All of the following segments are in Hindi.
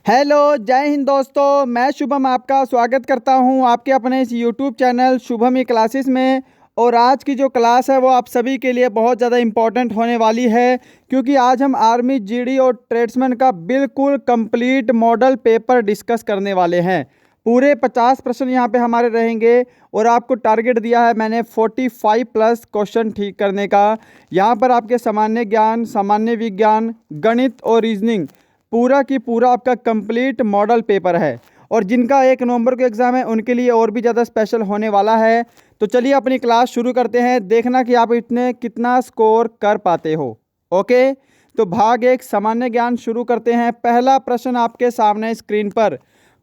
हेलो जय हिंद दोस्तों, मैं शुभम आपका स्वागत करता हूं आपके अपने इस यूट्यूब चैनल शुभम ई क्लासेस में। और आज की जो क्लास है वो आप सभी के लिए बहुत ज़्यादा इम्पॉर्टेंट होने वाली है, क्योंकि आज हम आर्मी जीडी और ट्रेड्समैन का बिल्कुल कंप्लीट मॉडल पेपर डिस्कस करने वाले हैं। पूरे 50 प्रश्न यहाँ पे हमारे रहेंगे और आपको टारगेट दिया है मैंने 45 प्लस क्वेश्चन ठीक करने का। यहाँ पर आपके सामान्य ज्ञान, सामान्य विज्ञान, गणित और रीजनिंग पूरा की पूरा आपका कंप्लीट मॉडल पेपर है। और जिनका 1 नवंबर को एग्ज़ाम है उनके लिए और भी ज़्यादा स्पेशल होने वाला है। तो चलिए अपनी क्लास शुरू करते हैं, देखना कि आप इतने कितना स्कोर कर पाते हो। ओके, तो भाग 1 सामान्य ज्ञान शुरू करते हैं। पहला प्रश्न आपके सामने स्क्रीन पर।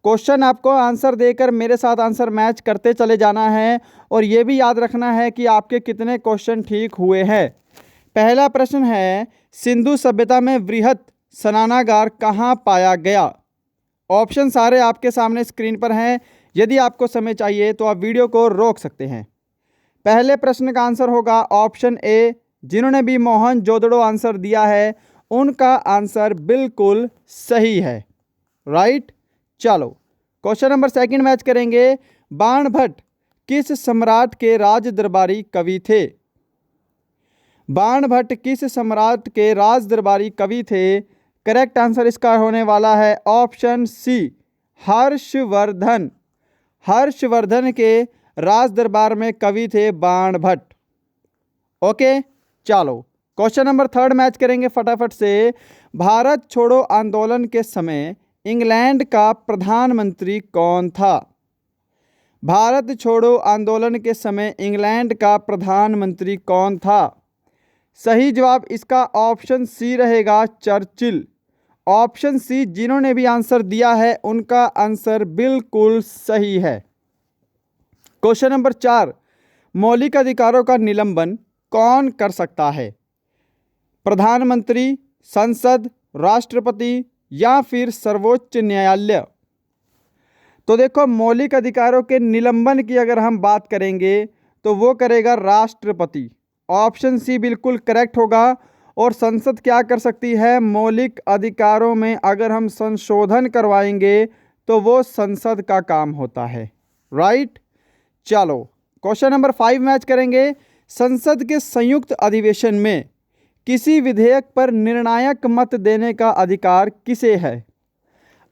क्वेश्चन आपको आंसर देकर मेरे साथ आंसर मैच करते चले जाना है और ये भी याद रखना है कि आपके कितने क्वेश्चन ठीक हुए हैं। पहला प्रश्न है, सिंधु सभ्यता में वृहत स्नानागार कहाँ पाया गया। ऑप्शन सारे आपके सामने स्क्रीन पर हैं। यदि आपको समय चाहिए तो आप वीडियो को रोक सकते हैं। पहले प्रश्न का आंसर होगा ऑप्शन ए। जिन्होंने भी मोहनजोदड़ो आंसर दिया है उनका आंसर बिल्कुल सही है। राइट, चलो क्वेश्चन नंबर 2 मैच करेंगे। बाणभट्ट किस सम्राट के राज दरबारी कवि थे। बाणभट्ट किस सम्राट के राज दरबारी कवि थे। करेक्ट आंसर इसका होने वाला है ऑप्शन सी, हर्षवर्धन। हर्षवर्धन के राज दरबार में कवि थे बाणभट्ट। ओके, चलो क्वेश्चन नंबर 3 मैच करेंगे फटाफट से। भारत छोड़ो आंदोलन के समय इंग्लैंड का प्रधानमंत्री कौन था। भारत छोड़ो आंदोलन के समय इंग्लैंड का प्रधानमंत्री कौन था। सही जवाब इसका ऑप्शन सी रहेगा, चर्चिल। ऑप्शन सी जिन्होंने भी आंसर दिया है उनका आंसर बिल्कुल सही है। क्वेश्चन नंबर 4, मौलिक अधिकारों का निलंबन कौन कर सकता है। प्रधानमंत्री, संसद, राष्ट्रपति या फिर सर्वोच्च न्यायालय। तो देखो, मौलिक अधिकारों के निलंबन की अगर हम बात करेंगे तो वो करेगा राष्ट्रपति। ऑप्शन सी बिल्कुल करेक्ट होगा। और संसद क्या कर सकती है, मौलिक अधिकारों में अगर हम संशोधन करवाएंगे तो वो संसद का काम होता है। राइट, चलो क्वेश्चन नंबर 5 मैच करेंगे। संसद के संयुक्त अधिवेशन में किसी विधेयक पर निर्णायक मत देने का अधिकार किसे है।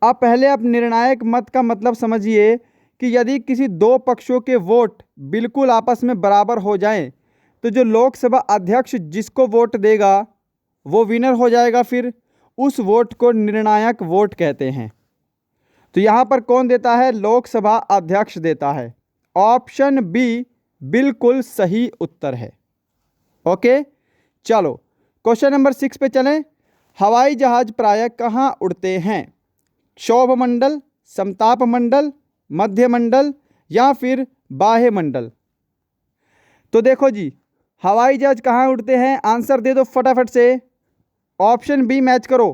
अब पहले आप निर्णायक मत का मतलब समझिए कि यदि किसी 2 पक्षों के वोट बिल्कुल आपस में बराबर हो जाएं तो जो लोकसभा अध्यक्ष जिसको वोट देगा वो विनर हो जाएगा, फिर उस वोट को निर्णायक वोट कहते हैं। तो यहाँ पर कौन देता है, लोकसभा अध्यक्ष देता है। ऑप्शन बी बिल्कुल सही उत्तर है। ओके, चलो क्वेश्चन नंबर 6 पे चलें। हवाई जहाज प्रायः कहाँ उड़ते हैं। क्षोभ मंडल, समताप मंडल, मध्य मंडल या फिर बाह्य मंडल। तो देखो जी, हवाई जहाज कहाँ उड़ते हैं, आंसर दे दो फटाफट से। ऑप्शन बी मैच करो।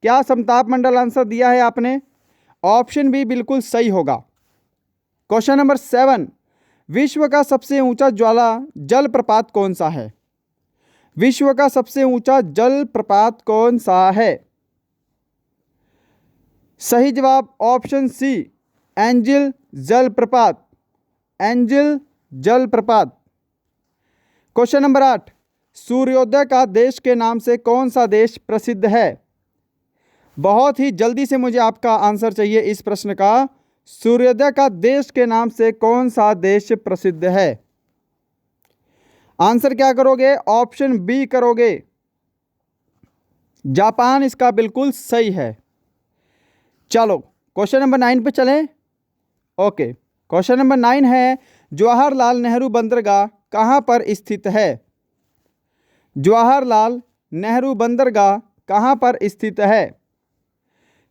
क्या समताप मंडल आंसर दिया है आपने। ऑप्शन बी बिल्कुल सही होगा। क्वेश्चन नंबर 7, विश्व का सबसे ऊंचा ज्वाला जलप्रपात कौन सा है। विश्व का सबसे ऊंचा जलप्रपात कौन सा है। सही जवाब ऑप्शन सी, एंजिल जलप्रपात। एंजिल जलप्रपात। क्वेश्चन नंबर 8, सूर्योदय का देश के नाम से कौन सा देश प्रसिद्ध है। बहुत ही जल्दी से मुझे आपका आंसर चाहिए इस प्रश्न का। सूर्योदय का देश के नाम से कौन सा देश प्रसिद्ध है। आंसर क्या करोगे, ऑप्शन बी करोगे, जापान इसका बिल्कुल सही है। चलो क्वेश्चन नंबर 9 पे चलें। ओके, क्वेश्चन नंबर 9 है, जवाहरलाल नेहरू बंदरगाह कहाँ पर स्थित है। जवाहरलाल नेहरू बंदरगाह कहाँ पर स्थित है।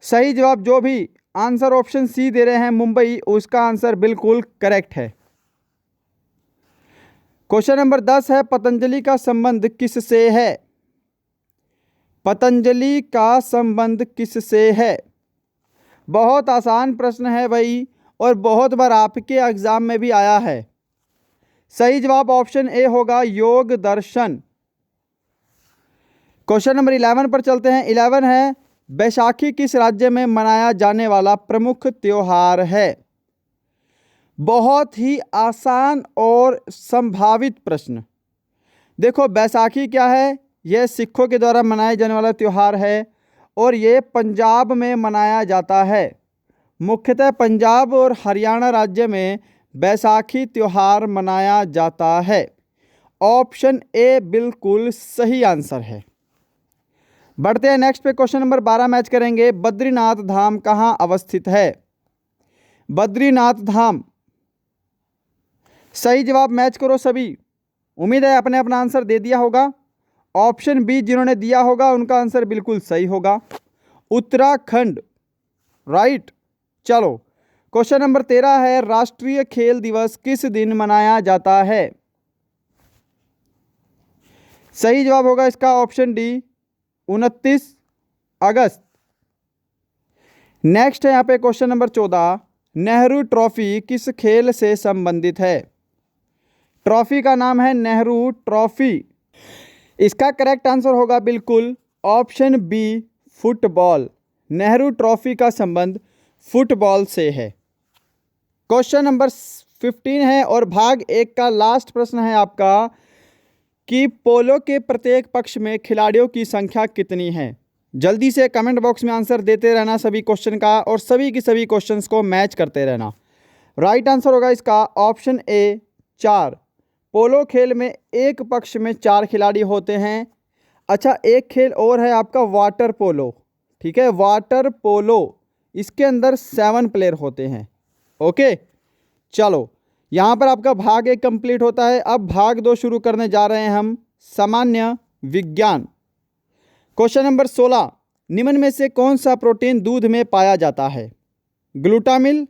सही जवाब जो भी आंसर ऑप्शन सी दे रहे हैं, मुंबई, उसका आंसर बिल्कुल करेक्ट है। क्वेश्चन नंबर 10 है, पतंजलि का संबंध किससे है। पतंजलि का संबंध किससे है। बहुत आसान प्रश्न है भाई, और बहुत बार आपके एग्जाम में भी आया है। सही जवाब ऑप्शन ए होगा, योग दर्शन। क्वेश्चन नंबर 11 पर चलते हैं। 11 है, बैसाखी किस राज्य में मनाया जाने वाला प्रमुख त्योहार है? बहुत ही आसान और संभावित प्रश्न। देखो बैसाखी क्या है? यह सिखों के द्वारा मनाए जाने वाला त्यौहार है और ये पंजाब में मनाया जाता है। मुख्यतः पंजाब और हरियाणा राज्य में बैसाखी त्यौहार मनाया जाता है। ऑप्शन ए बिल्कुल सही आंसर है। बढ़ते हैं नेक्स्ट पे, क्वेश्चन नंबर 12 मैच करेंगे। बद्रीनाथ धाम कहाँ अवस्थित है? बद्रीनाथ धाम, सही जवाब मैच करो सभी। उम्मीद है आपने अपना आंसर दे दिया होगा। ऑप्शन बी जिन्होंने दिया होगा उनका आंसर बिल्कुल सही होगा, उत्तराखंड, राइट। चलो क्वेश्चन नंबर 13 है, राष्ट्रीय खेल दिवस किस दिन मनाया जाता है? सही जवाब होगा इसका ऑप्शन डी 29 अगस्त। नेक्स्ट है यहाँ पे क्वेश्चन नंबर 14, नेहरू ट्रॉफी किस खेल से संबंधित है? ट्रॉफी का नाम है नेहरू ट्रॉफी। इसका करेक्ट आंसर होगा बिल्कुल option B football. Nehru trophy का संबंध फुटबॉल से है। क्वेश्चन नंबर 15 है और भाग 1 का लास्ट प्रश्न है आपका कि पोलो के प्रत्येक पक्ष में खिलाड़ियों की संख्या कितनी है? जल्दी से कमेंट बॉक्स में आंसर देते रहना सभी क्वेश्चन का और सभी की सभी क्वेश्चंस को मैच करते रहना। राइट आंसर होगा इसका ऑप्शन ए 4। पोलो खेल में एक पक्ष में 4 खिलाड़ी होते हैं। अच्छा, एक खेल और है आपका वाटर पोलो, ठीक है, वाटर पोलो, इसके अंदर 7 प्लेयर होते हैं। ओके, चलो यहाँ पर आपका भाग 1 कंप्लीट होता है। अब भाग 2 शुरू करने जा रहे हैं हम, सामान्य विज्ञान। क्वेश्चन नंबर 16, निम्न में से कौन सा प्रोटीन दूध में पाया जाता है? ग्लूटामिल,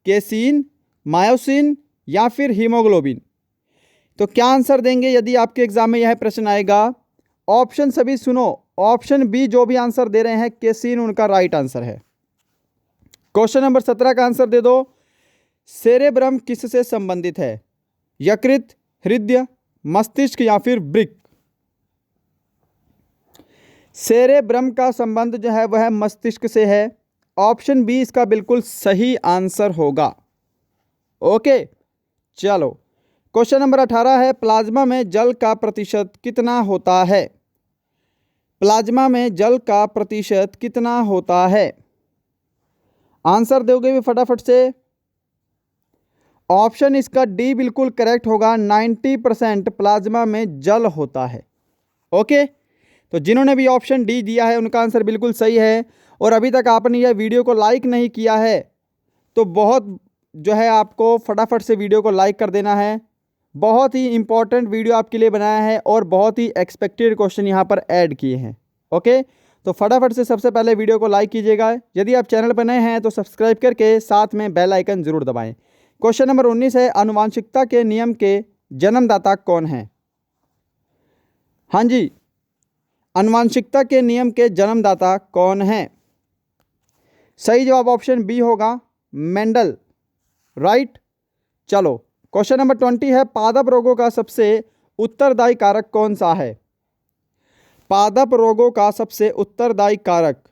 केसीन, मायोसिन या फिर हीमोग्लोबिन? तो क्या आंसर देंगे यदि आपके एग्जाम में यह प्रश्न आएगा? ऑप्शन सभी सुनो, ऑप्शन बी जो भी आंसर दे रहे हैं केसीन उनका राइट आंसर है। क्वेश्चन नंबर 17 का आंसर दे दो, सेरेब्रम किससे संबंधित है? यकृत, हृदय, मस्तिष्क या फिर वृक्क? सेरेब्रम का संबंध जो है वह मस्तिष्क से है। ऑप्शन बी इसका बिल्कुल सही आंसर होगा। ओके, चलो क्वेश्चन नंबर 18 है, प्लाज्मा में जल का प्रतिशत कितना होता है? प्लाज्मा में जल का प्रतिशत कितना होता है? आंसर दोगे भी फटाफट से। ऑप्शन इसका डी बिल्कुल करेक्ट होगा, 90% प्लाज्मा में जल होता है। ओके, तो जिन्होंने भी ऑप्शन डी दिया है उनका आंसर बिल्कुल सही है। और अभी तक आपने यह वीडियो को लाइक नहीं किया है तो बहुत जो है आपको फटाफट से वीडियो को लाइक कर देना है। बहुत ही इंपॉर्टेंट वीडियो आपके लिए बनाया है और बहुत ही एक्सपेक्टेड क्वेश्चन यहाँ पर ऐड किए हैं। ओके, तो फटाफट से सबसे पहले वीडियो को लाइक कीजिएगा। यदि आप चैनल पर नए हैं तो सब्सक्राइब करके साथ में बेल आइकन जरूर दबाएं। क्वेश्चन नंबर 19 है, आनुवांशिकता के नियम के जन्मदाता कौन है? हाँ जी, आनुवांशिकता के नियम के जन्मदाता कौन है? सही जवाब ऑप्शन बी होगा, मेंडल, राइट। चलो क्वेश्चन नंबर 20 है, पादप रोगों का सबसे उत्तरदायी कारक कौन सा है? पादप रोगों का सबसे उत्तरदायी कारक,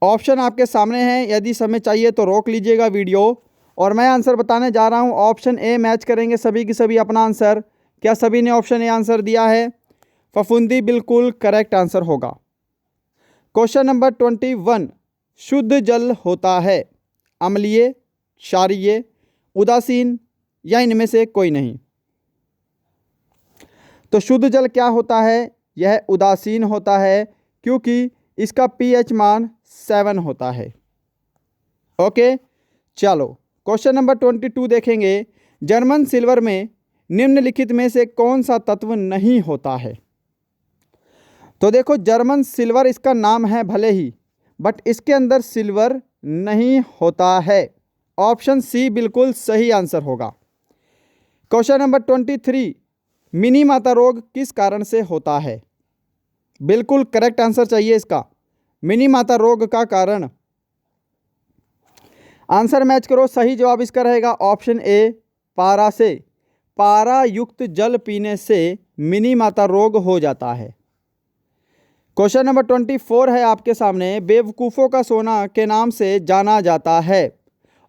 ऑप्शन आपके सामने हैं। यदि समय चाहिए तो रोक लीजिएगा वीडियो और मैं आंसर बताने जा रहा हूं। ऑप्शन ए मैच करेंगे सभी की सभी अपना आंसर। क्या सभी ने ऑप्शन ए आंसर दिया है? फफूंदी बिल्कुल करेक्ट आंसर होगा। क्वेश्चन नंबर 21, शुद्ध जल होता है अम्लीय, क्षारीय, उदासीन या इनमें से कोई नहीं? तो शुद्ध जल क्या होता है? यह उदासीन होता है क्योंकि इसका पीएच मान 7 होता है। ओके, चलो क्वेश्चन नंबर 22 देखेंगे, जर्मन सिल्वर में निम्नलिखित में से कौन सा तत्व नहीं होता है? तो देखो जर्मन सिल्वर इसका नाम है भले ही, बट इसके अंदर सिल्वर नहीं होता है। ऑप्शन सी बिल्कुल सही आंसर होगा। क्वेश्चन नंबर 23, मिनी माता रोग किस कारण से होता है? बिल्कुल करेक्ट आंसर चाहिए इसका, मिनी माता रोग का कारण। आंसर मैच करो, सही जवाब इसका रहेगा ऑप्शन ए, पारा से। पारा युक्त जल पीने से मिनी माता रोग हो जाता है। क्वेश्चन नंबर 24 है आपके सामने, बेवकूफ़ों का सोना के नाम से जाना जाता है।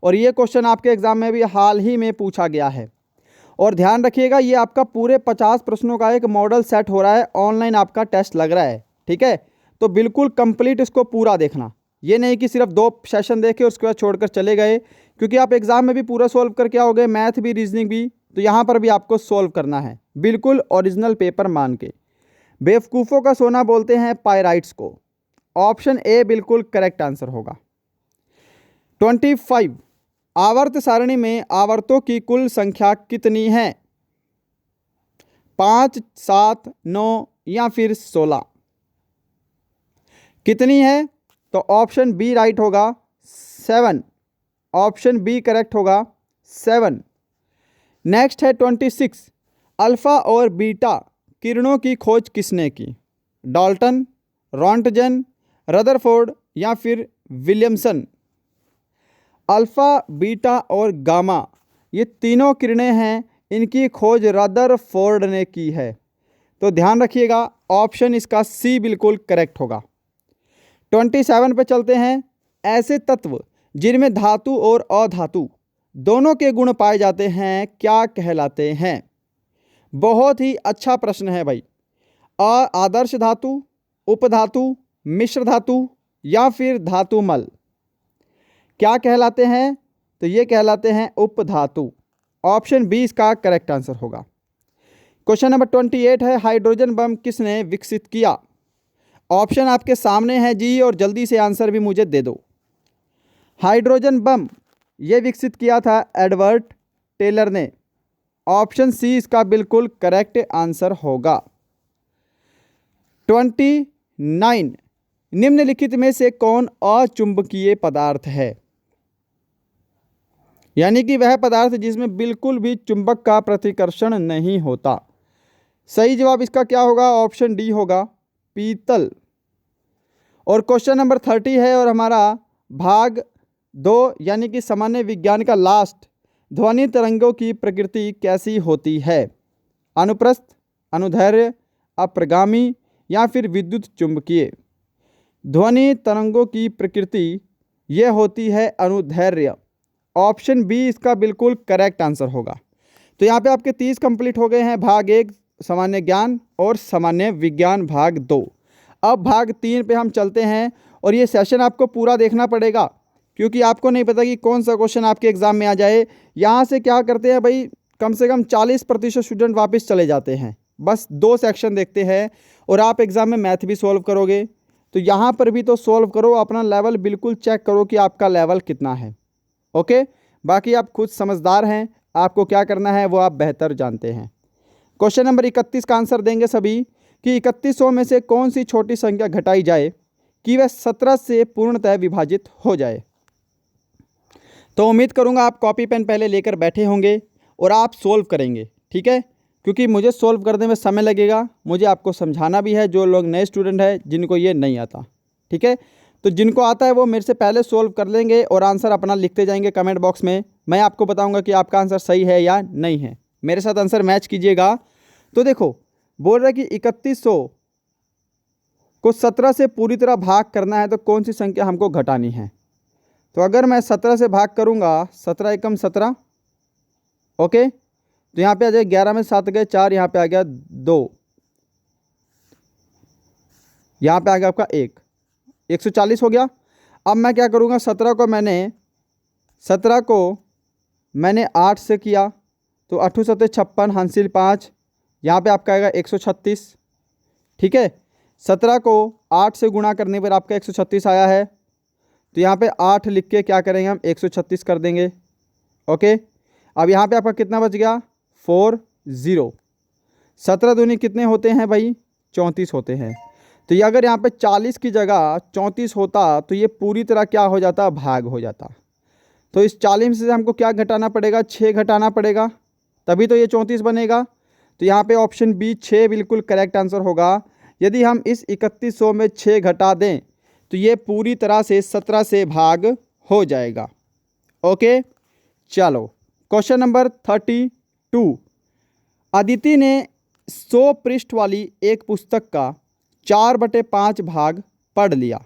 और ये क्वेश्चन आपके एग्जाम में भी हाल ही में पूछा गया है। और ध्यान रखिएगा, ये आपका पूरे 50 प्रश्नों का एक मॉडल सेट हो रहा है, ऑनलाइन आपका टेस्ट लग रहा है, ठीक है। तो बिल्कुल कंप्लीट इसको पूरा देखना, ये नहीं कि सिर्फ 2 सेशन देखे उसके बाद छोड़कर चले गए, क्योंकि आप एग्जाम में भी पूरा सोल्व करके आओगे, मैथ भी रीजनिंग भी, तो यहाँ पर भी आपको सोल्व करना है बिल्कुल ओरिजिनल पेपर मान के। बेवकूफ़ों का सोना बोलते हैं पायराइट्स को। ऑप्शन ए बिल्कुल करेक्ट आंसर होगा। 25, आवर्त सारणी में आवर्तों की कुल संख्या कितनी है? 5, 7, 9 या फिर 16? कितनी है? तो ऑप्शन बी राइट होगा, 7। ऑप्शन बी करेक्ट होगा, 7। नेक्स्ट है 26, अल्फा और बीटा किरणों की खोज किसने की? डाल्टन, रॉन्टजन, रदरफोर्ड या फिर विलियमसन? अल्फ़ा, बीटा और गामा ये तीनों किरणें हैं, इनकी खोज रदरफोर्ड ने की है। तो ध्यान रखिएगा, ऑप्शन इसका सी बिल्कुल करेक्ट होगा। 27 पे चलते हैं, ऐसे तत्व जिनमें धातु और अधातु दोनों के गुण पाए जाते हैं क्या कहलाते हैं? बहुत ही अच्छा प्रश्न है भाई। आदर्श धातु, उपधातु, मिश्र धातु या फिर धातुमल क्या कहलाते हैं? तो ये कहलाते हैं उपधातु। ऑप्शन बी इसका करेक्ट आंसर होगा। क्वेश्चन नंबर 28 है, हाइड्रोजन बम किसने विकसित किया? ऑप्शन आपके सामने है जी, और जल्दी से आंसर भी मुझे दे दो। हाइड्रोजन बम ये विकसित किया था एडवर्ड टेलर ने। ऑप्शन सी इसका बिल्कुल करेक्ट आंसर होगा। 29, निम्नलिखित में से कौन अचुंबकीय पदार्थ है? यानी कि वह पदार्थ जिसमें बिल्कुल भी चुंबक का प्रतिकर्षण नहीं होता। सही जवाब इसका क्या होगा? ऑप्शन डी होगा, पीतल। और क्वेश्चन नंबर 30 है और हमारा भाग 2 यानी कि सामान्य विज्ञान का लास्ट, ध्वनि तरंगों की प्रकृति कैसी होती है? अनुप्रस्थ, अनुदैर्घ्य, अप्रगामी या फिर विद्युत चुंबकीय? ध्वनि तरंगों की प्रकृति ये होती है अनुदैर्घ्य। ऑप्शन बी इसका बिल्कुल करेक्ट आंसर होगा। तो यहाँ पे आपके 30 कंप्लीट हो गए हैं, भाग 1 सामान्य ज्ञान और सामान्य विज्ञान भाग 2। अब भाग 3 पे हम चलते हैं, और ये सेशन आपको पूरा देखना पड़ेगा, क्योंकि आपको नहीं पता कि कौन सा क्वेश्चन आपके एग्जाम में आ जाए। यहाँ से क्या करते हैं भाई, कम से कम 40% स्टूडेंट वापस चले जाते हैं, बस 2 सेक्शन देखते हैं, और आप एग्ज़ाम में मैथ भी सॉल्व करोगे। तो यहाँ पर भी तो सॉल्व करो, अपना लेवल बिल्कुल चेक करो कि आपका लेवल कितना है। ओके, बाकी आप खुद समझदार हैं, आपको क्या करना है वो आप बेहतर जानते हैं। क्वेश्चन नंबर 31 का आंसर देंगे सभी कि 3100 में से कौन सी छोटी संख्या घटाई जाए कि वह 17 से पूर्णतः विभाजित हो जाए? तो उम्मीद करूंगा आप कॉपी पेन पहले लेकर बैठे होंगे और आप सोल्व करेंगे, ठीक है, क्योंकि मुझे सोल्व करने में समय लगेगा, मुझे आपको समझाना भी है, जो लोग नए स्टूडेंट हैं जिनको ये नहीं आता, ठीक है। तो जिनको आता है वो मेरे से पहले सोल्व कर लेंगे और आंसर अपना लिखते जाएंगे कमेंट बॉक्स में। मैं आपको बताऊंगा कि आपका आंसर सही है या नहीं है, मेरे साथ आंसर मैच कीजिएगा। तो देखो, बोल रहा है कि 3100 को 17 से पूरी तरह भाग करना है, तो कौन सी संख्या हमको घटानी है? तो अगर मैं 17 से भाग करूंगा, 17 एकम 17, ओके, तो यहाँ पे आ जाए 11 में 7 गए 4, यहाँ पे आ गया 2, यहाँ पे आ गया आपका 1, 140 हो गया। अब मैं क्या करूँगा, 17 को मैंने 8 से किया, तो 8 7 56 हासिल 5, यहाँ पे आपका आएगा 136, ठीक है। 17 को 8 से गुणा करने पर आपका 136 आया है, तो यहाँ पे 8 लिख के क्या करेंगे हम, 136 कर देंगे, ओके। अब यहाँ पे आपका कितना बच गया, 40। 17 दूनी कितने होते हैं भाई, 34 होते हैं। तो ये अगर यहाँ पे 40 की जगह 34 होता, तो ये पूरी तरह क्या हो जाता, भाग हो जाता। तो इस 40 से हमको क्या घटाना पड़ेगा, 6 घटाना पड़ेगा, तभी तो ये 34 बनेगा। तो यहाँ पे ऑप्शन बी 6 बिल्कुल करेक्ट आंसर होगा। यदि हम इस 3100 में 6 घटा दें तो ये पूरी तरह से 17 से भाग हो जाएगा, ओके। चलो क्वेश्चन नंबर 32, अदिति ने 100 पृष्ठ वाली एक पुस्तक का 4/5 भाग पढ़ लिया,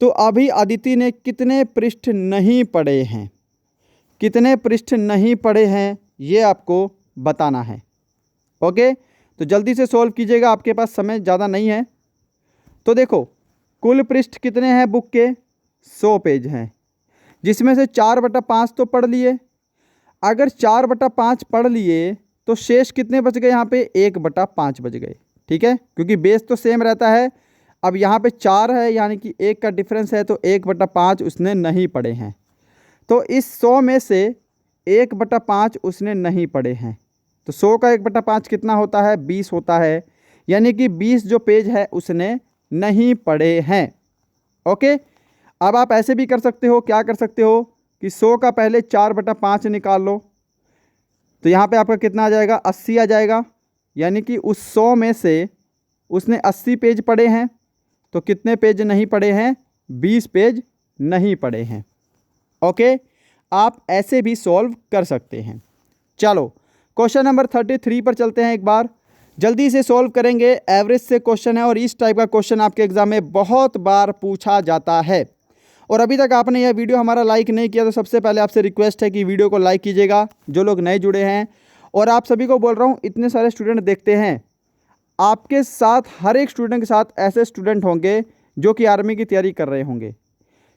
तो अभी अदिति ने कितने पृष्ठ नहीं पढ़े हैं? कितने पृष्ठ नहीं पढ़े हैं ये आपको बताना है। ओके, तो जल्दी से सॉल्व कीजिएगा, आपके पास समय ज़्यादा नहीं है। तो देखो कुल पृष्ठ कितने हैं बुक के? 100 पेज हैं, जिसमें से 4/5 तो पढ़ लिए। अगर 4/5 पढ़ लिए तो शेष कितने बच गए? यहाँ पे 1/5 बच गए। ठीक है, क्योंकि बेस तो सेम रहता है। अब यहाँ पे 4 है, यानी कि 1 का डिफरेंस है, तो 1/5 उसने नहीं पढ़े हैं। तो इस 100 में से 1/5 उसने नहीं पढ़े हैं, तो 100 का 1/5 कितना होता है? 20 होता है, यानी कि 20 जो पेज है उसने नहीं पढ़े हैं। ओके, अब आप ऐसे भी कर सकते हो, क्या कर सकते हो कि 100 का पहले 4/5 निकाल लो, तो यहाँ पे आपका कितना आ जाएगा? 80 आ जाएगा, यानी कि उस 100 में से उसने 80 पेज पढ़े हैं, तो कितने पेज नहीं पढ़े हैं? 20 पेज नहीं पढ़े हैं। ओके, आप ऐसे भी सॉल्व कर सकते हैं। चलो क्वेश्चन नंबर 33 पर चलते हैं, एक बार जल्दी से सॉल्व करेंगे। एवरेज से क्वेश्चन है और इस टाइप का क्वेश्चन आपके एग्जाम में बहुत बार पूछा जाता है। और अभी तक आपने यह वीडियो हमारा लाइक नहीं किया तो सबसे पहले आपसे रिक्वेस्ट है कि वीडियो को लाइक कीजिएगा, जो लोग नए जुड़े हैं। और आप सभी को बोल रहा हूँ, इतने सारे स्टूडेंट देखते हैं, आपके साथ हर एक स्टूडेंट के साथ ऐसे स्टूडेंट होंगे जो कि आर्मी की तैयारी कर रहे होंगे।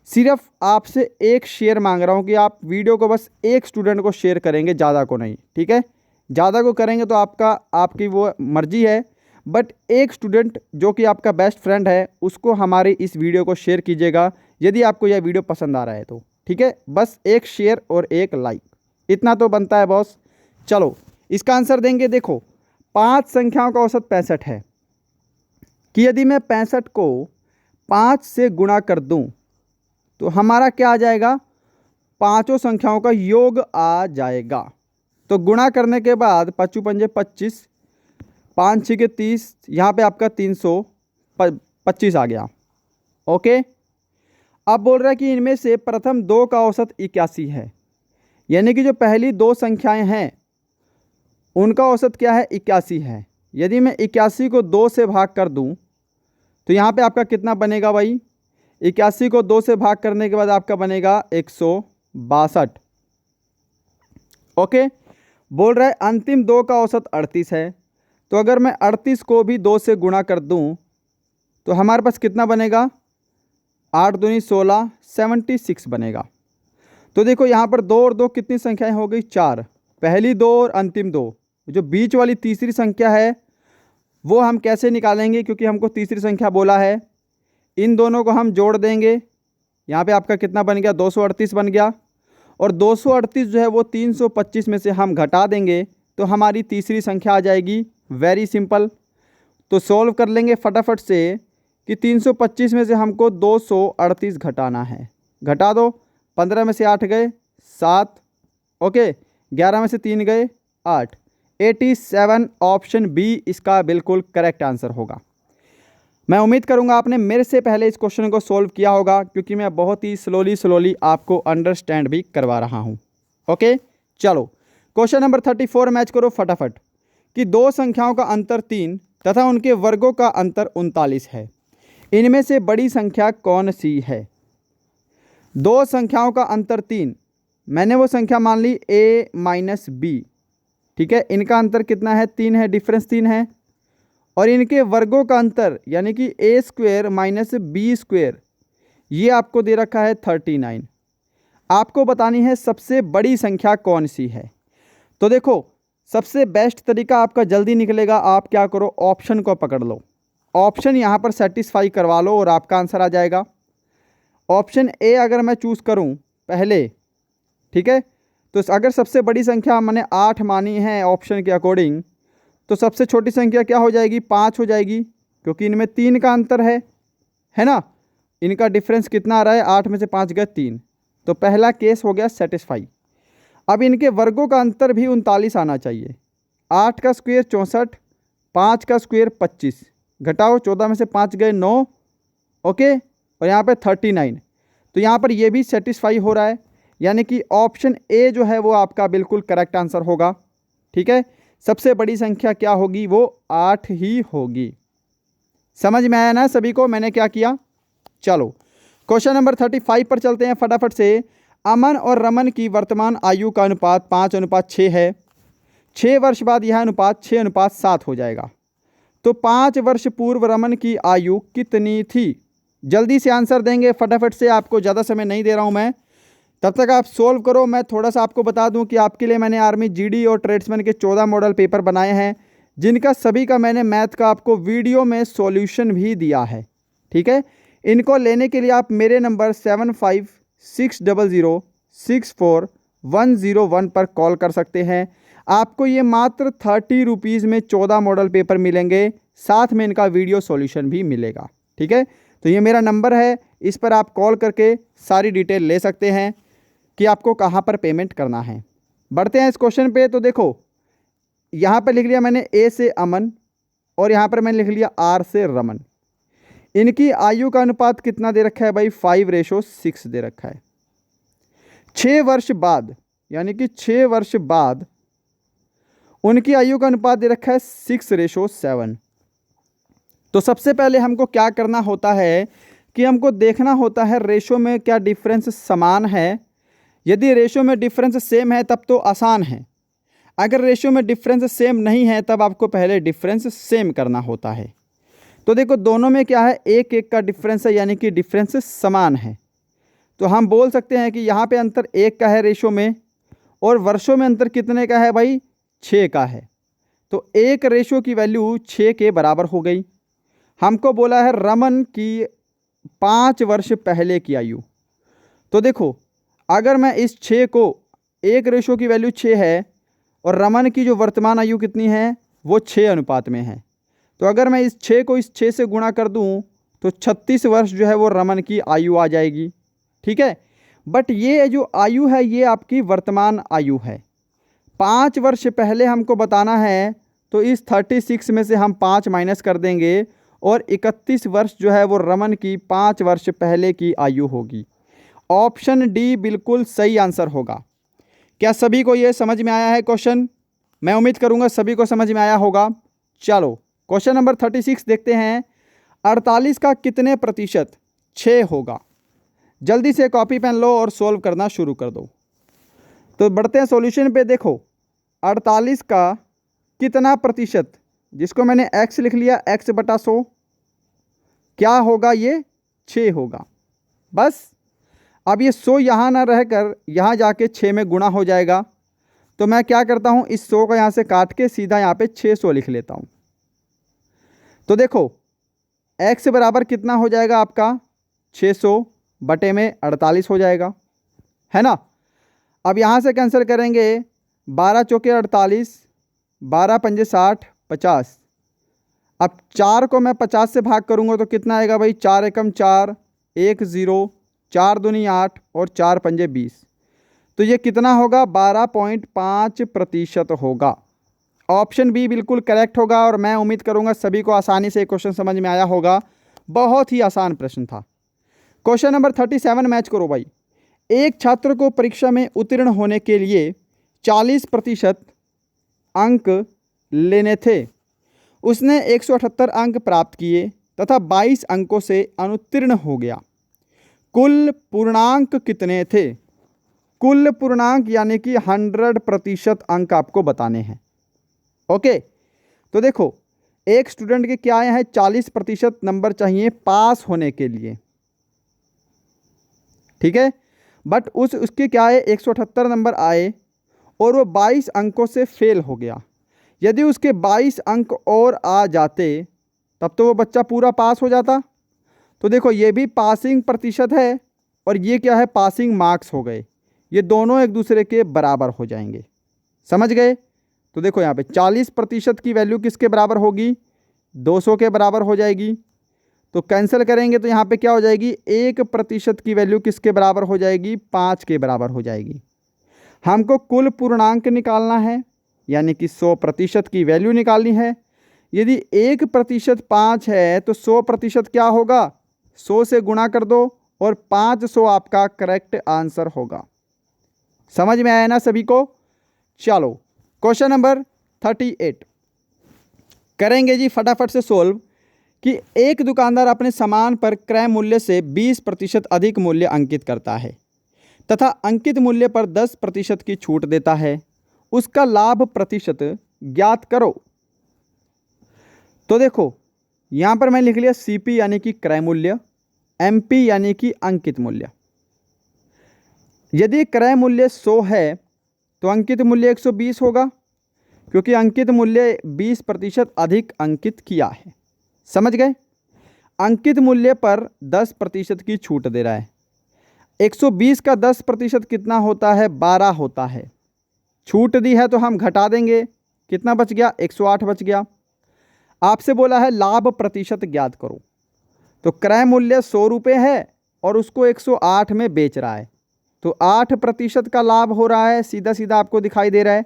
सिर्फ आपसे एक शेयर मांग रहा हूँ कि आप वीडियो को बस एक स्टूडेंट को शेयर करेंगे, ज़्यादा को नहीं। ठीक है, ज़्यादा को करेंगे तो आपकी वो मर्जी है, बट एक स्टूडेंट जो कि आपका बेस्ट फ्रेंड है उसको हमारी इस वीडियो को शेयर कीजिएगा, यदि आपको यह वीडियो पसंद आ रहा है तो। ठीक है, बस एक शेयर और एक लाइक, इतना तो बनता है बॉस। चलो इसका आंसर देंगे। देखो 5 संख्याओं का औसत 65 है, कि यदि मैं 65 को 5 से गुणा कर दूं तो हमारा क्या आ जाएगा? पांचों संख्याओं का योग आ जाएगा। तो गुणा करने के बाद 5 पंजे 25, 5 6 के 30, यहाँ पे आपका 325 आ गया। ओके, अब बोल रहा है कि इनमें से प्रथम 2 का औसत 81 है, यानी कि जो पहली 2 संख्याएं हैं उनका औसत क्या है? 81 है। यदि मैं 81 को 2 से भाग कर दूं तो यहाँ पे आपका कितना बनेगा भाई? 81 को 2 से भाग करने के बाद आपका बनेगा 162। ओके, बोल रहा है अंतिम 2 का औसत 38 है, तो अगर मैं 38 को भी 2 से गुणा कर दूं तो हमारे पास कितना बनेगा? 8 दूनी 16, 76 बनेगा। तो देखो यहाँ पर 2 और 2 कितनी संख्याएं हो गई? 4। पहली 2 और अंतिम 2, जो बीच वाली तीसरी संख्या है वो हम कैसे निकालेंगे? क्योंकि हमको तीसरी संख्या बोला है, इन दोनों को हम जोड़ देंगे। यहाँ पे आपका कितना बन गया? 238 बन गया। और 238 जो है वो 325 में से हम घटा देंगे तो हमारी तीसरी संख्या आ जाएगी। वेरी सिंपल, तो सॉल्व कर लेंगे फटाफट से कि 325 में से हमको 238 घटाना है। घटा दो, 15 में से 8 गए 7, ओके, 11 में से 3 गए 8, 87। ऑप्शन बी इसका बिल्कुल करेक्ट आंसर होगा। मैं उम्मीद करूंगा आपने मेरे से पहले इस क्वेश्चन को सॉल्व किया होगा, क्योंकि मैं बहुत ही स्लोली आपको अंडरस्टैंड भी करवा रहा हूं। ओके, चलो क्वेश्चन नंबर 34 मैच करो फटाफट, कि 2 संख्याओं का अंतर 3 तथा उनके वर्गों का अंतर 39 है, इनमें से बड़ी संख्या कौन सी है? 2 संख्याओं का अंतर 3, मैंने वो संख्या मान ली a माइनस बी। ठीक है, इनका अंतर कितना है? 3 है, डिफरेंस 3 है। और इनके वर्गों का अंतर यानी कि a square minus B square, ये आपको दे रखा है 39। आपको बतानी है सबसे बड़ी संख्या कौन सी है। तो देखो सबसे बेस्ट तरीका आपका जल्दी निकलेगा, आप क्या करो, ऑप्शन को पकड़ लो, ऑप्शन यहाँ पर सेटिस्फाई करवा लो और आपका आंसर आ जाएगा। ऑप्शन ए अगर मैं चूज़ करूँ पहले, ठीक है, तो अगर सबसे बड़ी संख्या मैंने 8 मानी है ऑप्शन के अकॉर्डिंग, तो सबसे छोटी संख्या क्या हो जाएगी? 5 हो जाएगी, क्योंकि इनमें 3 का अंतर है ना। इनका डिफरेंस कितना आ रहा है? 8 में से 5 गए 3, तो पहला केस हो गया सेटिस्फाई। अब इनके वर्गों का अंतर भी 39 आना चाहिए। 8 का स्क्वायर 64, 5 का स्क्वायर 25, घटाओ 14 में से 5 गए 9, ओके, और यहाँ पे 39, तो यहाँ पर ये भी सेटिस्फाई हो रहा है, यानी कि ऑप्शन ए जो है वो आपका बिल्कुल करेक्ट आंसर होगा। ठीक है, सबसे बड़ी संख्या क्या होगी? वो 8 ही होगी। समझ में आया ना सभी को मैंने क्या किया। चलो क्वेश्चन नंबर 35 पर चलते हैं फटाफट से। अमन और रमन की वर्तमान आयु का अनुपात 5:6 है। 6 वर्ष बाद यह अनुपात 6:7 हो जाएगा। तो 5 वर्ष पूर्व रमन की आयु कितनी थी? जल्दी से आंसर देंगे फटाफट से, आपको ज़्यादा समय नहीं दे रहा हूँ मैं, तब तक आप सोल्व करो। मैं थोड़ा सा आपको बता दूं कि आपके लिए मैंने आर्मी जीडी और ट्रेड्समैन के 14 मॉडल पेपर बनाए हैं, जिनका सभी का मैंने मैथ का आपको वीडियो में सॉल्यूशन भी दिया है। ठीक है, इनको लेने के लिए आप मेरे नंबर 7560064101 पर कॉल कर सकते हैं। आपको ये मात्र 30 रुपीज़ में 14 मॉडल पेपर मिलेंगे, साथ में इनका वीडियो सॉल्यूशन भी मिलेगा। ठीक है, तो ये मेरा नंबर है, इस पर आप कॉल करके सारी डिटेल ले सकते हैं कि आपको कहाँ पर पेमेंट करना है। बढ़ते हैं इस क्वेश्चन पे। तो देखो यहाँ पर लिख लिया मैंने ए से अमन और यहाँ पर मैंने लिख लिया आर से रमन। इनकी आयु का अनुपात कितना दे रखा है भाई? 5:6 दे रखा है। 6 वर्ष बाद यानी कि 6 वर्ष बाद उनकी आयु का अनुपात दे रखा है 6:7। तो सबसे पहले हमको क्या करना होता है कि हमको देखना होता है रेशो में क्या डिफरेंस समान है। यदि रेशो में डिफरेंस सेम है तब तो आसान है, अगर रेशो में डिफरेंस सेम नहीं है तब आपको पहले डिफरेंस सेम करना होता है। तो देखो दोनों में क्या है, 1-1 का डिफरेंस है, यानी कि डिफरेंस समान है। तो हम बोल सकते हैं कि यहाँ पे अंतर 1 का है रेशो में, और वर्षों में अंतर कितने का है भाई? 6 का है। तो 1 रेशो की वैल्यू 6 के बराबर हो गई। हमको बोला है रमन की 5 वर्ष पहले की आयु। तो देखो अगर मैं इस 6 को, 1 रेशो की वैल्यू 6 है और रमन की जो वर्तमान आयु कितनी है वो 6 अनुपात में है, तो अगर मैं इस 6 को इस 6 से गुणा कर दूं तो 36 वर्ष जो है वो रमन की आयु आ जाएगी। ठीक है, बट ये जो आयु है ये आपकी वर्तमान आयु है। 5 वर्ष पहले हमको बताना है, तो इस 36 में से हम 5 माइनस कर देंगे और 31 वर्ष जो है वो रमन की 5 वर्ष पहले की आयु होगी। ऑप्शन डी बिल्कुल सही आंसर होगा। क्या सभी को ये समझ में आया है क्वेश्चन? मैं उम्मीद करूंगा सभी को समझ में आया होगा। चलो क्वेश्चन नंबर 36 देखते हैं। 48 का कितने प्रतिशत 6 होगा? जल्दी से कॉपी पेन लो और सोल्व करना शुरू कर दो। तो बढ़ते हैं सॉल्यूशन पे। देखो 48 का कितना प्रतिशत, जिसको मैंने x लिख लिया, x/100, क्या होगा? ये 6 होगा। बस अब ये 100 यहाँ ना रहकर यहाँ जाके 6 में गुणा हो जाएगा। तो मैं क्या करता हूँ, इस 100 को यहाँ से काट के सीधा यहाँ पे 600 लिख लेता हूँ। तो देखो x बराबर कितना हो जाएगा आपका? 600 बटे में 48 हो जाएगा, है ना। अब यहाँ से कैंसिल करेंगे, 12 चौके 48, 12 पंजे 60, 50। अब 4 को मैं 50 से भाग करूँगा तो कितना आएगा भाई? 4 एकम 4, 1 0, 4 दूनी 8 और 4 पंजे 20। तो ये कितना होगा? 12.5% होगा। ऑप्शन बी बिल्कुल करेक्ट होगा, और मैं उम्मीद करूंगा सभी को आसानी से क्वेश्चन समझ में आया होगा। बहुत ही आसान प्रश्न था। क्वेश्चन नंबर 37 मैच करो भाई। एक छात्र को परीक्षा में उत्तीर्ण होने के लिए 40% अंक लेने थे। उसने 178 अंक प्राप्त किए तथा 22 अंकों से अनुत्तीर्ण हो गया। कुल पूर्णांक कितने थे? कुल पूर्णांक यानी कि 100% अंक आपको बताने हैं। ओके, तो देखो एक स्टूडेंट के क्या आए हैं? 40% नंबर चाहिए पास होने के लिए। ठीक है, बट उसके क्या आए? 178 नंबर आए और वो 22 अंकों से फेल हो गया। यदि उसके 22 अंक और आ जाते तब तो वो बच्चा पूरा पास हो जाता। तो देखो ये भी पासिंग प्रतिशत है और ये क्या है? पासिंग मार्क्स हो गए। ये दोनों एक दूसरे के बराबर हो जाएंगे। समझ गए? तो देखो यहाँ पे 40% की वैल्यू किसके बराबर होगी? 200 के बराबर हो जाएगी। तो कैंसिल करेंगे तो यहाँ पे क्या हो जाएगी? 1% की वैल्यू किसके बराबर हो जाएगी? 5 के बराबर हो जाएगी। हमको कुल पूर्णांक निकालना है, यानी कि 100% की वैल्यू निकालनी है। यदि 1% 5 है तो 100% क्या होगा? 100 से गुणा कर दो और 500 आपका करेक्ट आंसर होगा। समझ में आया ना सभी को? चलो क्वेश्चन नंबर 38 करेंगे जी फटाफट से सोल्व। कि एक दुकानदार अपने सामान पर क्रय मूल्य से 20% अधिक मूल्य अंकित करता है तथा अंकित मूल्य पर 10% की छूट देता है, उसका लाभ प्रतिशत ज्ञात करो। तो देखो यहाँ पर मैं लिख लिया सीपी यानी कि क्रय मूल्य, एमपी यानी कि अंकित मूल्य। यदि क्रय मूल्य 100 है तो अंकित मूल्य 120 होगा, क्योंकि अंकित मूल्य 20% अधिक अंकित किया है। समझ गए? अंकित मूल्य पर 10% की छूट दे रहा है। 120 का 10% कितना होता है? 12 होता है। छूट दी है तो हम घटा देंगे, कितना बच गया? 108 बच गया। आपसे बोला है लाभ प्रतिशत ज्ञात करो, तो क्रय मूल्य 100 रुपये है और उसको 108 में बेच रहा है, तो 8% का लाभ हो रहा है। सीधा सीधा आपको दिखाई दे रहा है।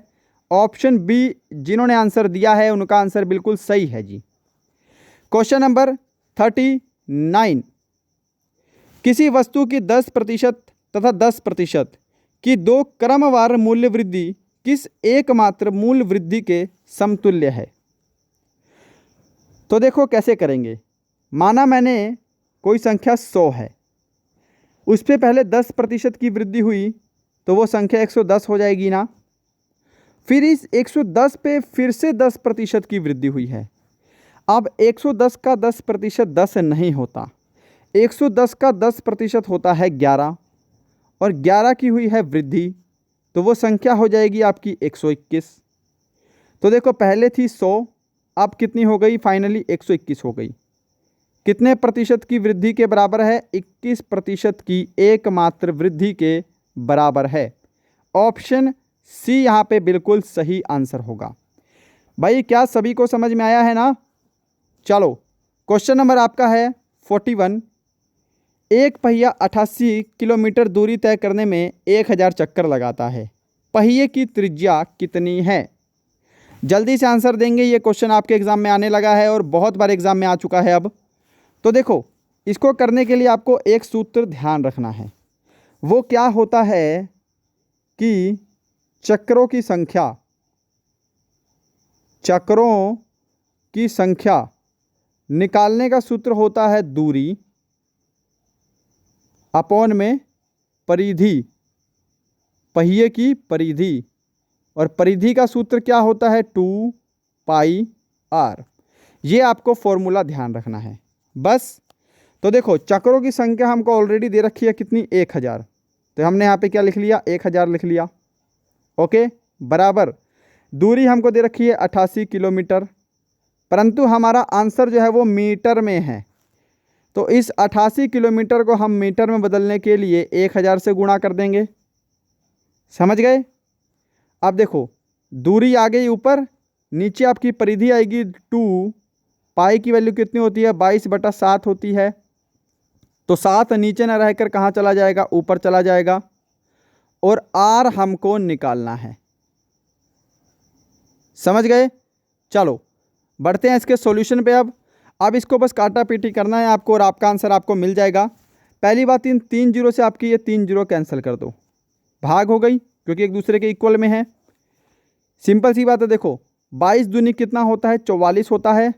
ऑप्शन बी जिन्होंने आंसर दिया है उनका आंसर बिल्कुल सही है जी। क्वेश्चन नंबर 39, किसी वस्तु की 10% तथा 10% की दो क्रमवार मूल्य वृद्धि किस एकमात्र मूल्य वृद्धि के समतुल्य है? तो देखो कैसे करेंगे। माना मैंने कोई संख्या 100 है, उस पर पहले 10% की वृद्धि हुई तो वो संख्या 110 हो जाएगी ना। फिर इस 110 पे फिर से 10% की वृद्धि हुई है। अब 110 का 10% 10 नहीं होता, 110 का 10% होता है 11, और 11 की हुई है वृद्धि, तो वो संख्या हो जाएगी आपकी 121। तो देखो पहले थी 100, अब कितनी हो गई? फाइनली 121 हो गई। कितने प्रतिशत की वृद्धि के बराबर है? 21% की एकमात्र वृद्धि के बराबर है। ऑप्शन सी यहाँ पे बिल्कुल सही आंसर होगा। भाई क्या सभी को समझ में आया है ना? चलो क्वेश्चन नंबर आपका है 41, एक पहिया 88 किलोमीटर दूरी तय करने में 1000 चक्कर लगाता है, पहिए की त्रिज्या कितनी है? जल्दी से आंसर देंगे। ये क्वेश्चन आपके एग्जाम में आने लगा है और बहुत बार एग्जाम में आ चुका है अब। तो देखो इसको करने के लिए आपको एक सूत्र ध्यान रखना है। वो क्या होता है कि चक्रों की संख्या निकालने का सूत्र होता है दूरी अपॉन में परिधि, पहिए की परिधि, और परिधि का सूत्र क्या होता है? 2πr। ये आपको फॉर्मूला ध्यान रखना है बस। तो देखो चक्रों की संख्या हमको ऑलरेडी दे रखी है कितनी? 1000, तो हमने यहाँ पे क्या लिख लिया? 1000 लिख लिया। ओके, बराबर दूरी हमको दे रखी है 88 किलोमीटर, परंतु हमारा आंसर जो है वो मीटर में है, तो इस 88 किलोमीटर को हम मीटर में बदलने के लिए 1000 से गुणा कर देंगे। समझ गए? अब देखो दूरी आ गई ऊपर, नीचे आपकी परिधि आएगी 2, पाई की वैल्यू कितनी होती है? 22/7 होती है, तो 7 नीचे ना रहकर कहाँ चला जाएगा? ऊपर चला जाएगा, और आर हमको निकालना है। समझ गए? चलो बढ़ते हैं इसके सॉल्यूशन पे। अब इसको बस काटा पीटी करना है आपको और आपका आंसर आपको मिल जाएगा। पहली बात, इन 3 जीरो से आपकी ये 3 जीरो कैंसिल कर दो, भाग हो गई क्योंकि एक दूसरे के इक्वल में है। सिंपल सी बात है। देखो 22 दूनी कितना होता है? 44 होता है,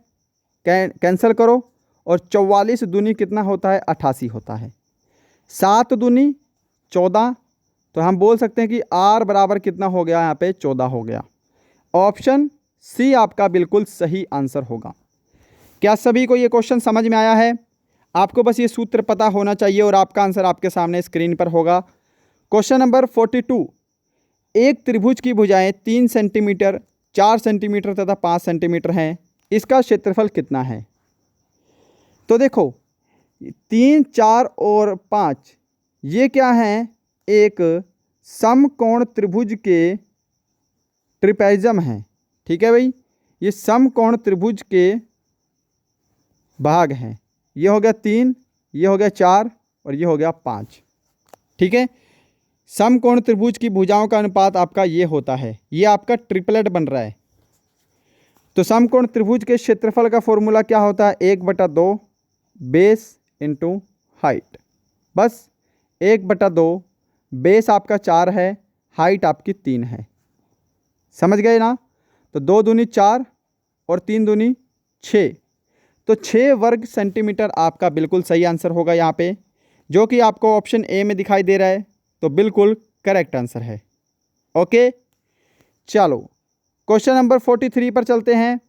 कैंसिल करो, और 44 दूनी कितना होता है? 88 होता है। 7 दूनी 14, तो हम बोल सकते हैं कि आर बराबर कितना हो गया? यहाँ पे 14 हो गया। ऑप्शन सी आपका बिल्कुल सही आंसर होगा। क्या सभी को ये क्वेश्चन समझ में आया है? आपको बस ये सूत्र पता होना चाहिए और आपका आंसर आपके सामने स्क्रीन पर होगा। क्वेश्चन नंबर 42, एक त्रिभुज की भुजाएं 3 सेंटीमीटर, 4 सेंटीमीटर तथा 5 सेंटीमीटर हैं, इसका क्षेत्रफल कितना है? तो देखो 3, 4 और 5 ये क्या हैं? एक समकोण त्रिभुज के ट्रिपेजम हैं। ठीक है भाई, ये समकोण त्रिभुज के भाग हैं। ये हो गया 3, ये हो गया 4 और ये हो गया 5। ठीक है, समकोण त्रिभुज की भुजाओं का अनुपात आपका ये होता है, ये आपका ट्रिपलेट बन रहा है। तो समकोण त्रिभुज के क्षेत्रफल का फॉर्मूला क्या होता है? 1/2 बेस इंटू हाइट। बस 1/2, बेस आपका 4 है, हाइट आपकी 3 है। समझ गए ना? तो 2 दूनी 4 और 3 दूनी 6, तो 6 वर्ग सेंटीमीटर आपका बिल्कुल सही आंसर होगा यहाँ पे, जो कि आपको ऑप्शन ए में दिखाई दे रहा है। तो बिल्कुल करेक्ट आंसर है। ओके, चलो क्वेश्चन नंबर 43 पर चलते हैं।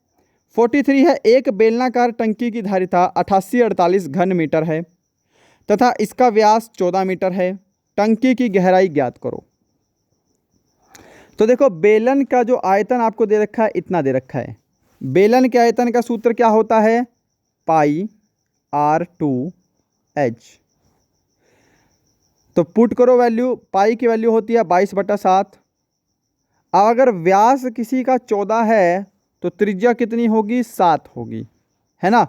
43 है, एक बेलनाकार टंकी की धारिता 8848 घन मीटर है तथा इसका व्यास 14 मीटर है। टंकी की गहराई ज्ञात करो। तो देखो, बेलन का जो आयतन आपको दे रखा है इतना दे रखा है। बेलन के आयतन का सूत्र क्या होता है? पाई r2h। तो पुट करो वैल्यू, पाई की वैल्यू होती है 22/7। अब अगर व्यास किसी का 14 है तो त्रिज्या कितनी होगी? 7 होगी, है ना।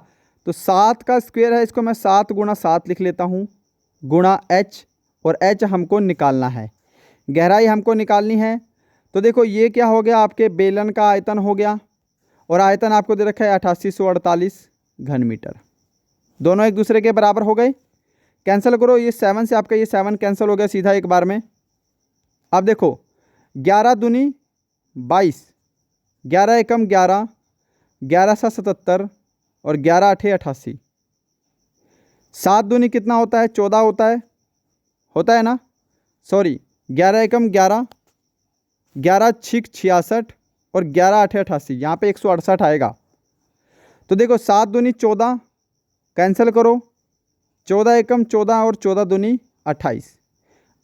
तो 7 का स्क्वायर है, इसको मैं 7 × 7 लिख लेता हूँ, गुणा h, और h हमको निकालना है, गहराई हमको निकालनी है। तो देखो ये क्या हो गया, आपके बेलन का आयतन हो गया, और आयतन आपको दे रखा है 8848 घन मीटर। दोनों एक दूसरे के बराबर हो गए। कैंसिल करो, ये 7 से आपका ये 7 कैंसिल हो गया सीधा एक बार में। अब देखो 11 दूनी 22, 11 एकम 11, 11 सा 77 और 11 8 88। 7 दूनी कितना होता है? 14 होता है ना, सॉरी 11 एकम 11, 11 6 66 और 11 8 88, यहाँ पे 168 आएगा। तो देखो 7 दूनी 14, कैंसिल करो, 14 एकम 14 और 14 दूनी 28।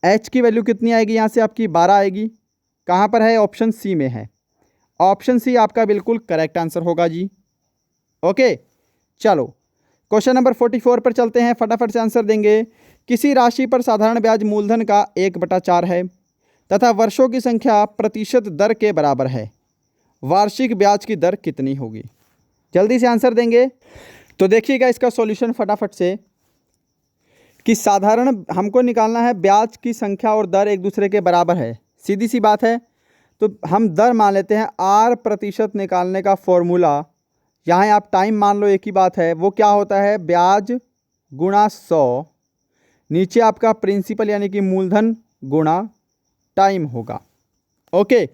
h की वैल्यू कितनी आएगी? यहाँ से आपकी 12 आएगी। कहाँ पर है? ऑप्शन सी में है। ऑप्शन सी आपका बिल्कुल करेक्ट आंसर होगा जी। ओके, चलो क्वेश्चन नंबर 44 पर चलते हैं, फटाफट से आंसर देंगे। किसी राशि पर साधारण ब्याज मूलधन का 1/4 है तथा वर्षों की संख्या प्रतिशत दर के बराबर है, वार्षिक ब्याज की दर कितनी होगी? जल्दी से आंसर देंगे। तो देखिएगा इसका सॉल्यूशन फटाफट से, कि साधारण हमको निकालना है, ब्याज की संख्या और दर एक दूसरे के बराबर है, सीधी सी बात है। तो हम दर मान लेते हैं, r% निकालने का फॉर्मूला, यहाँ आप टाइम मान लो, एक ही बात है। वो क्या होता है? ब्याज गुणा 100, नीचे आपका प्रिंसिपल यानी कि मूलधन गुणा टाइम होगा। ओके,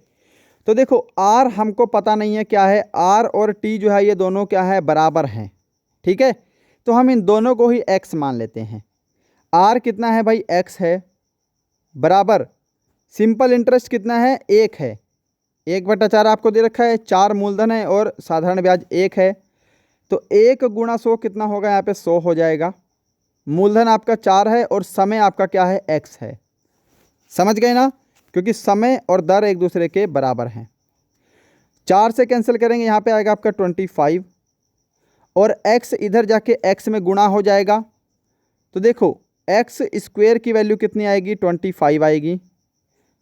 तो देखो r हमको पता नहीं है क्या है, r और t जो है ये दोनों क्या है? बराबर हैं, ठीक है। तो हम इन दोनों को ही x मान लेते हैं। r कितना है भाई? x है, बराबर सिंपल इंटरेस्ट कितना है? 1 है, 1/4 आपको दे रखा है, 4 मूलधन है और साधारण ब्याज 1 है। तो 1 × 100 कितना होगा? यहाँ पे 100 हो जाएगा। मूलधन आपका 4 है और समय आपका क्या है? x है। समझ गए ना, क्योंकि समय और दर एक दूसरे के बराबर हैं। 4 से कैंसिल करेंगे, यहाँ पे आएगा आपका 25 और x इधर जाके x में गुणा हो जाएगा। तो देखो x स्क्वायर की वैल्यू कितनी आएगी? 25 आएगी।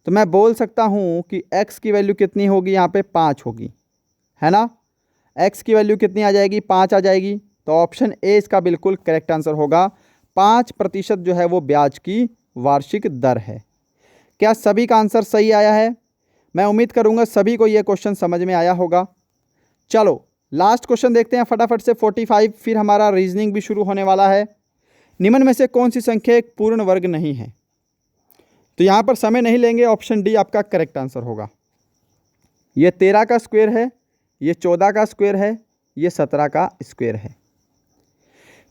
तो मैं बोल सकता हूँ कि x की वैल्यू कितनी होगी? यहाँ पे 5 होगी, है ना। x की वैल्यू कितनी आ जाएगी? 5 आ जाएगी। तो ऑप्शन ए इसका बिल्कुल करेक्ट आंसर होगा। 5% जो है वो ब्याज की वार्षिक दर है। क्या सभी का आंसर सही आया है? मैं उम्मीद करूँगा सभी को ये क्वेश्चन समझ में आया होगा। चलो लास्ट क्वेश्चन देखते हैं फटाफट से, 45, फिर हमारा रीजनिंग भी शुरू होने वाला है। निम्न में से कौन सी संख्या एक पूर्ण वर्ग नहीं है? तो यहाँ पर समय नहीं लेंगे, ऑप्शन डी आपका करेक्ट आंसर होगा। ये 13 का स्क्वायर है, ये 14 का स्क्वायर है, ये 17 का स्क्वायर है।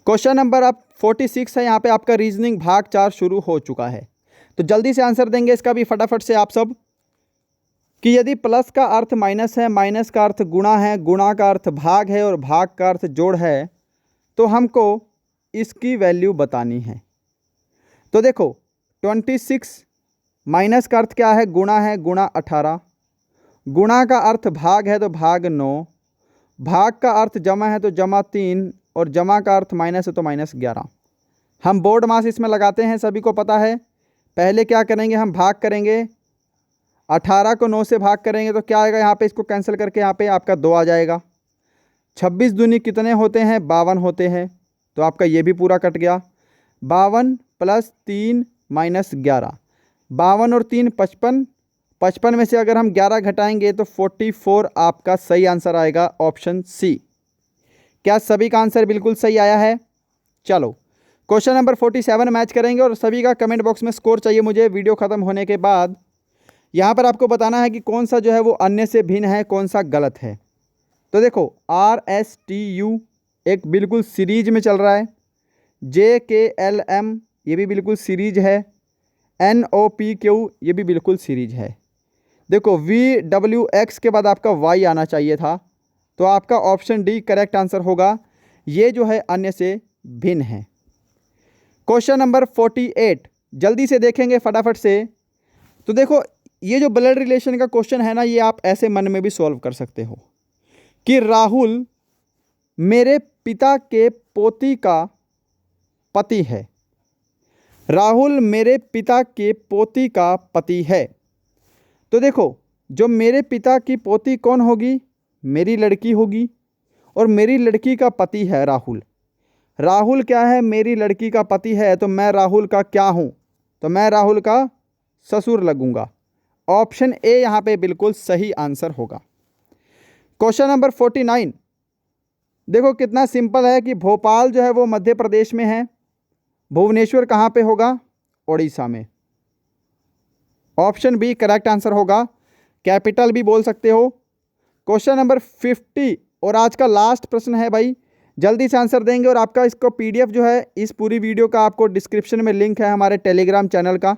क्वेश्चन नंबर अब 46 है, यहाँ पे आपका रीजनिंग भाग 4 शुरू हो चुका है। तो जल्दी से आंसर देंगे इसका भी फटाफट से आप सब, कि यदि प्लस का अर्थ माइनस है, माइनस का अर्थ गुणा है, गुणा का अर्थ भाग है और भाग का अर्थ जोड़ है, तो हमको इसकी वैल्यू बतानी है। तो देखो 26 माइनस का अर्थ क्या है? गुणा है, गुणा 18, गुणा का अर्थ भाग है तो भाग 9, भाग का अर्थ जमा है तो जमा 3 और जमा का अर्थ माइनस है तो -11। हम बोर्ड मास इसमें लगाते हैं, सभी को पता है। पहले क्या करेंगे? हम भाग करेंगे, 18 को 9 से भाग करेंगे तो क्या आएगा? यहाँ पे इसको कैंसिल करके यहाँ पे आपका 2 आ जाएगा। 26 दूनी कितने होते हैं? 52 होते हैं। तो आपका ये भी पूरा कट गया। 52 + 3 - 11, 52 और 3 55, 55 में से अगर हम 11 घटाएंगे तो 44 आपका सही आंसर आएगा, ऑप्शन सी। क्या सभी का आंसर बिल्कुल सही आया है? चलो क्वेश्चन नंबर 47 मैच करेंगे और सभी का कमेंट बॉक्स में स्कोर चाहिए मुझे वीडियो ख़त्म होने के बाद। यहाँ पर आपको बताना है कि कौन सा जो है वो अन्य से भिन्न है, कौन सा गलत है। तो देखो RSTU एक बिल्कुल सीरीज में चल रहा है। JKLM ये भी बिल्कुल सीरीज है। NOPQ ये भी बिल्कुल सीरीज है। देखो VWX के बाद आपका Y आना चाहिए था, तो आपका ऑप्शन डी करेक्ट आंसर होगा। ये जो है अन्य से भिन्न है। क्वेश्चन नंबर 48 जल्दी से देखेंगे फटाफट से। तो देखो ये जो ब्लड रिलेशन का क्वेश्चन है ना, ये आप ऐसे मन में भी सॉल्व कर सकते हो कि राहुल मेरे पिता के पोती का पति है। राहुल मेरे पिता के पोती का पति है। तो देखो जो मेरे पिता की पोती कौन होगी, मेरी लड़की होगी, और मेरी लड़की का पति है राहुल। राहुल क्या है, मेरी लड़की का पति है, तो मैं राहुल का क्या हूँ, तो मैं राहुल का ससुर लगूंगा। ऑप्शन ए यहाँ पे बिल्कुल सही आंसर होगा। क्वेश्चन नंबर 49 देखो कितना सिंपल है कि भोपाल जो है वो मध्य प्रदेश में है, भुवनेश्वर कहाँ पे होगा, उड़ीसा में। ऑप्शन बी करेक्ट आंसर होगा। कैपिटल भी बोल सकते हो। क्वेश्चन नंबर 50 और आज का लास्ट प्रश्न है भाई, जल्दी से आंसर देंगे। और आपका इसको PDF जो है इस पूरी वीडियो का आपको डिस्क्रिप्शन में लिंक है हमारे टेलीग्राम चैनल का।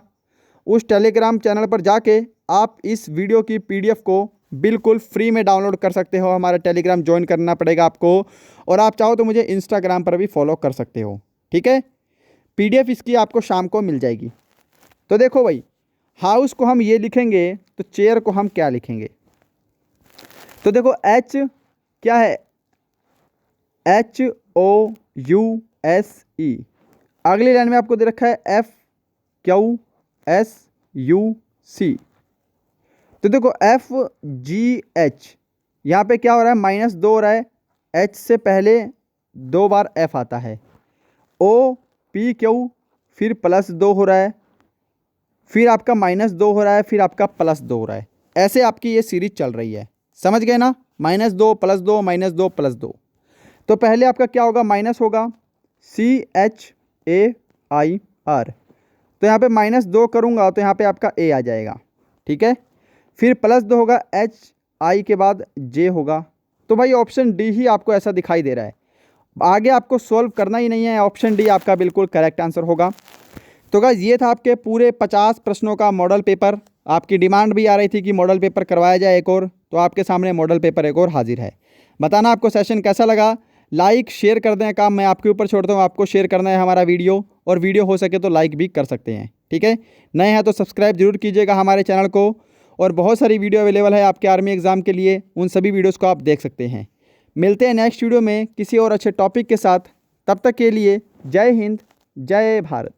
उस टेलीग्राम चैनल पर जाके आप इस वीडियो की PDF को बिल्कुल फ्री में डाउनलोड कर सकते हो। हमारा टेलीग्राम ज्वाइन करना पड़ेगा आपको, और आप चाहो तो मुझे इंस्टाग्राम पर भी फॉलो कर सकते हो। ठीक है, PDF इसकी आपको शाम को मिल जाएगी। तो देखो भाई, हाउस को हम ये लिखेंगे तो चेयर को हम क्या लिखेंगे। तो देखो H क्या है, HOUSE। अगली लाइन में आपको दे रखा है FQSUC। तो देखो FGH यहाँ पे क्या हो रहा है, -2 हो रहा है। H से पहले 2 बार F आता है। OPQ फिर +2 हो रहा है, फिर आपका -2 हो रहा है, फिर आपका +2 हो रहा है। ऐसे आपकी ये सीरीज चल रही है, समझ गए ना, -2 +2 -2 +2। तो पहले आपका क्या होगा, माइनस होगा CHAIR। तो यहाँ पे -2 करूँगा तो यहाँ पे आपका A आ जाएगा। ठीक है, फिर +2 होगा, HI के बाद J होगा। तो भाई ऑप्शन डी ही आपको ऐसा दिखाई दे रहा है, आगे आपको सॉल्व करना ही नहीं है। ऑप्शन डी आपका बिल्कुल करेक्ट आंसर होगा। तो गाइस ये था आपके पूरे 50 प्रश्नों का मॉडल पेपर। आपकी डिमांड भी आ रही थी कि मॉडल पेपर करवाया जाए एक और, तो आपके सामने मॉडल पेपर एक और हाजिर है। बताना आपको सेशन कैसा लगा, लाइक शेयर कर दें, काम मैं आपके ऊपर छोड़ता हूँ, आपको शेयर करना है हमारा वीडियो, और वीडियो हो सके तो लाइक भी कर सकते हैं। ठीक है, नए हैं तो सब्सक्राइब जरूर कीजिएगा हमारे चैनल को, और बहुत सारी वीडियो अवेलेबल है आपके आर्मी एग्ज़ाम के लिए, उन सभी वीडियोज़ को आप देख सकते हैं। मिलते हैं नेक्स्ट वीडियो में किसी और अच्छे टॉपिक के साथ, तब तक के लिए जय हिंद जय भारत।